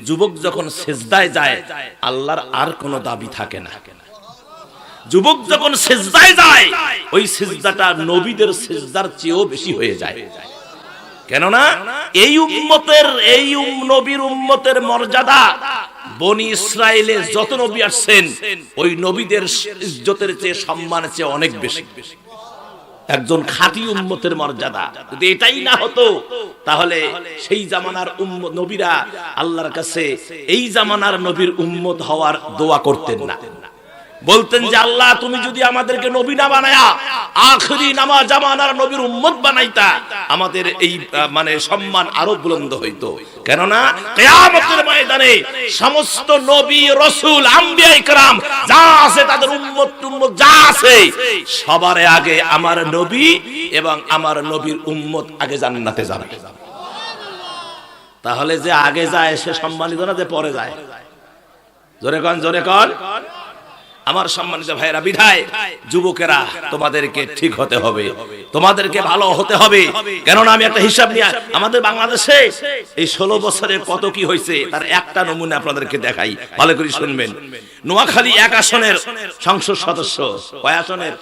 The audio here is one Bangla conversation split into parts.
যুবক যখন সিজদায় যায় আল্লাহর আর কোনো দাবি থাকে না। যুবক যখন সিজদায় যায় ওই সিজদাটা নবীদের সিজদার চেয়েও বেশি হয়ে যায়। কেননা এই উম্মতের নবীর উম্মতের মর্যাদা বনি ইসরায়েলে যত নবী আসছেন ওই নবীদের ইজ্জতের চেয়ে সম্মানের চেয়ে অনেক বেশি। একজন খাঁটি উম্মতের মর্যাদা যদি এটাই না হতো তাহলে সেই জামানার নবীরা আল্লাহর কাছে এই জামানার নবীর উম্মত হওয়ার দোয়া করতেন না। বলতেন যে আল্লাহ তুমি যদি আমাদেরকে নবী না বানায়া আখেরি জামানার নবীর উম্মত বানাইতা আমাদের এই মানে সম্মান আরো বুলন্দ হইতো। কেননা কিয়ামতের ময়দানে সমস্ত নবী রাসূল আম্বিয়া ইকরাম যা আছে তাদের উম্মত যা আছে সবার আগে আমার নবী এবং আমার নবীর উম্মত আগে জান্নাতে যাবে। তাহলে যে আগে যায় সে সম্মানিত না যে পরে যায়? জোরে কোন জোরে কোন। আমার সম্মানিত ভাইরা, বিধায় যুবকেরা তোমাদেরকে ঠিক হতে হবে, তোমাদেরকে ভালো হতে হবে। কেননা আমি একটা হিসাব নিয়ে আমাদের বাংলাদেশে এই 16 বছরে কত কি হয়েছে তার একটা নমুনা আপনাদেরকে দেখাই, ভালো করে শুনবেন। নোয়াখালী 1 আসনের সংসদ সদস্য, কয় আসনের?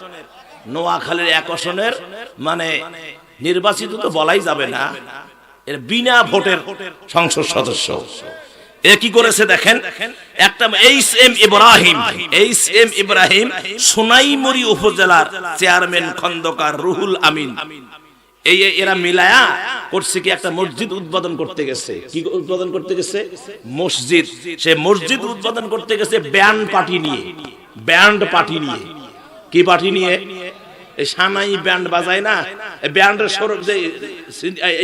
নোয়াখালীর 1 আসনের মানে নির্বাচিত তো বলাই যাবে না, এর বিনা ভোটের সংসদ সদস্য। এ কি করেছে দেখেন, একটা এইচ এম ইব্রাহিম সোনাইমুড়ি উপজেলার চেয়ারম্যান খন্দকার রুহুল আমিন এরা মিলায়া করছে কি একটা মসজিদ উদ্বোধন করতে গেছে। কি উদ্বোধন করতে গেছে? মসজিদ। সে মসজিদ উদ্বোধন করতে গেছে ব্যান্ড পার্টি নিয়ে। কি পার্টি নিয়ে? এই সানাই ব্যান্ড বাজায় না, এই ব্যান্ডের সরব যে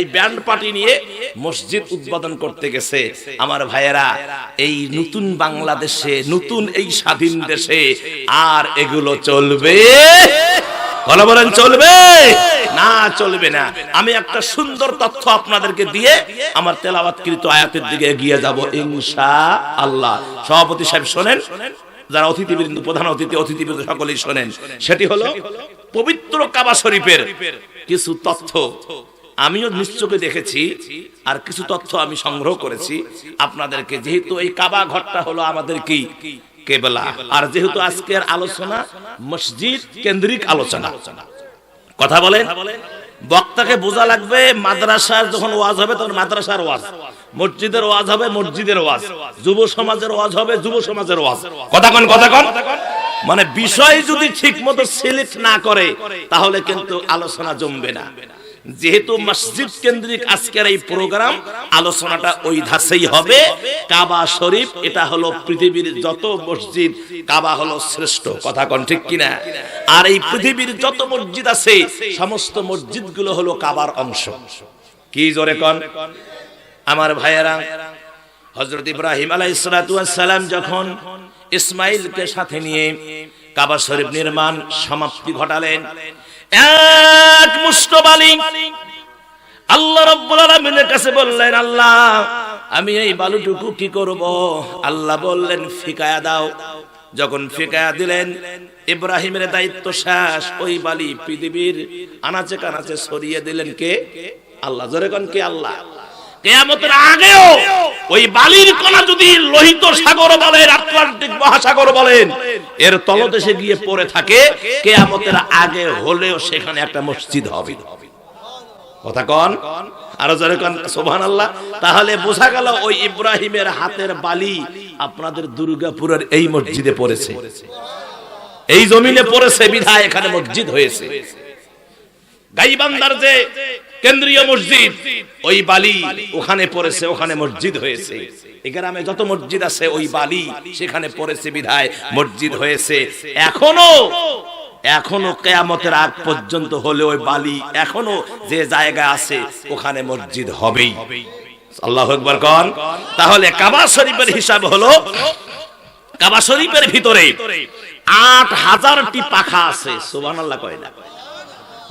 এই ব্যান্ড পার্টি নিয়ে মসজিদ উদ্বোধন করতে গেছে। আমার ভাইয়েরা, এই নতুন বাংলাদেশে, নতুন এই স্বাধীন দেশে আর এগুলো চলবে? বলেন চলবে না? চলবে না। আমি একটা সুন্দর তথ্য আপনাদেরকে দিয়ে আমার তেলাওয়াতকৃত আয়াতের দিকে এগিয়ে যাব ইনশাআল্লাহ। সভাপতি সাহেব শোনেন, যারা অতিথিবৃন্দ, প্রধান অতিথিবৃন্দ সকলেই শোনেন। সেটি হলো পবিত্র কাবা শরীফের কিছু তথ্য আমিও নিশ্চয়ই দেখেছি, আর কিছু তথ্য আমি সংগ্রহ করেছি আপনাদেরকে। যেহেতু এই কাবা ঘরটা হলো আমাদের কি কিবলা, আর যেহেতু আজকের আলোচনা মসজিদ কেন্দ্রিক আলোচনা, কথা বলেন, বক্তাকে বোঝা লাগবে মাদ্রাসার যখন ওয়াজ হবে তখন মাদ্রাসার ওয়াজ, মসজিদের ওয়াজ হবে মসজিদের ওয়াজ, যুব সমাজের ওয়াজ হবে যুব সমাজের ওয়াজ। কথা কোন মানে বিষয় যদি ঠিক মতো সিলেক্ট না করে তাহলে কিন্তু আলোচনা জমবে না। যেহেতু মসজিদ কেন্দ্রিক আজকের এই প্রোগ্রাম, আলোচনাটা ওই ধাঁচেই হবে। কাবা শরীফ এটা হলো পৃথিবীর যত মসজিদ, কাবা হলো শ্রেষ্ঠ। কথা কোন ঠিক কিনা? আর এই পৃথিবীর যত মসজিদ আছে সমস্ত মসজিদগুলো হলো কাবার অংশ। কি জোরে কোন আমার ভাইয়েরা। হযরত ইব্রাহিম আলাইহিস সালাতু ওয়াস সালাম যখন ইসমাইলকে সাথে নিয়ে কাবা শরীফ নির্মাণ সমাপ্তি ঘটালেন, এক মুষ্ঠ বালি আল্লাহ রাব্বুল আলামিনের কাছে বললেন, আল্লাহ আমি এই বালুটুকু কি করব? আল্লাহ বললেন ফিকায়া দাও। যখন ফিকায়া দিলেন, ইব্রাহিমের দায়িত্ব শেষ। ওই বালি পৃথিবীর আনাচে কানাচে ছড়িয়ে দিলেন কে? আল্লাহ। জোরে কোন কে? আল্লাহ। কিয়ামতের আগেও ওই বালির কণা যদি লোহিত সাগর বলেন, আটলান্টিক মহাসাগর বলেন, এর তলদেশে গিয়ে পড়ে থাকে, কিয়ামতের আগে হলেও সেখানে একটা মসজিদ হবে। কথা কোন? আরো জোরে কোন সুবহানাল্লাহ। তাহলে বোঝা গেল ওই ইব্রাহিমের হাতের বালি আপনাদের দুর্গাপুরের এই মসজিদে পড়েছে, এই জমিনে পড়েছে, বিধায় এখানে মসজিদ হয়েছে। গাইবান্ধার যে কেন্দ্রীয় মসজিদ, ওই বালি ওখানে পড়েছে, ওখানে মসজিদ হয়েছে। এই গ্রামে যত মসজিদ আছে ওই বালি সেখানে পড়েছে, বিধায় মসজিদ হয়েছে। এখনো কিয়ামতের আগ পর্যন্ত হলে ওই বালি এখনো যে জায়গা আছে ওখানে মসজিদ হবেই। আল্লাহু আকবার কোন। তাহলে কাবা শরীফের হিসাব হলো, কাবা শরীফের ভিতরে 8000টি পাখা আছে। সুবহানাল্লাহ কয় না?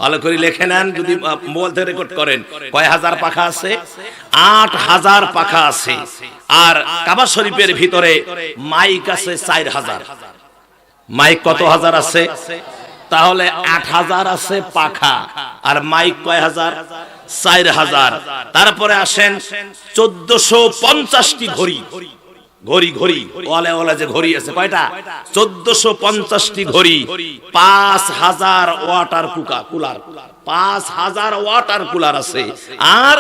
ভালো করে লিখে নেন, যদি মোবাইল থেকে রেকর্ড করেন। কয় হাজার পাখা আছে? 8000 পাখা আছে। আর কাবা শরীফের ভিতরে মাইক আছে 4000। মাইক কত হাজার আছে? তাহলে 8000 আছে পাখা, আর মাইক কয় হাজার? 4000। তারপরে আসেন 1450টি ঘড়ি, ঘড়ি ঘড়ি ওয়ালে ওয়ালে যে ঘড়ি আছে কয়টা? 1450টি ঘড়ি। 5000 ওয়াটার কুলার, 5000 ওয়াটার কুলার আছে। আর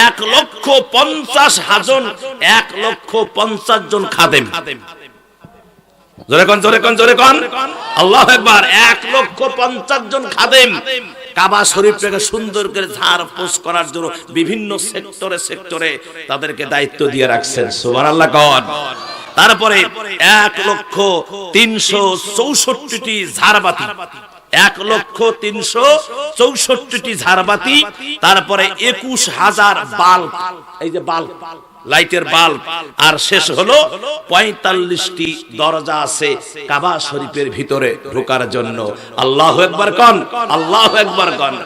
1,50,000 জন খাদেম। জোরে কোন, জোরে কোন, জোরে কোন, আল্লাহু আকবার। 1,50,000 জন খাদেম কাবা শরীফটাকে সুন্দর করে ঝাড় পোছ করার জন্য বিভিন্ন সেক্টরে সেক্টরে তাদেরকে দায়িত্ব দিয়ে রাখছেন। সুবহানাল্লাহ কোন। তারপরে 1,364টি ঝাড়বাতি, 1,364টি ঝাড়বাতি। তারপরে 21,000 বাল্ব, এই যে বাল্ব, লাইটের বাল্ব। আর শেষ হলো 45টি দরজা আছে কাবা শরীফের ভিতরে ঢোকার জন্য। আল্লাহু আকবার কোন, আল্লাহু আকবার কোন।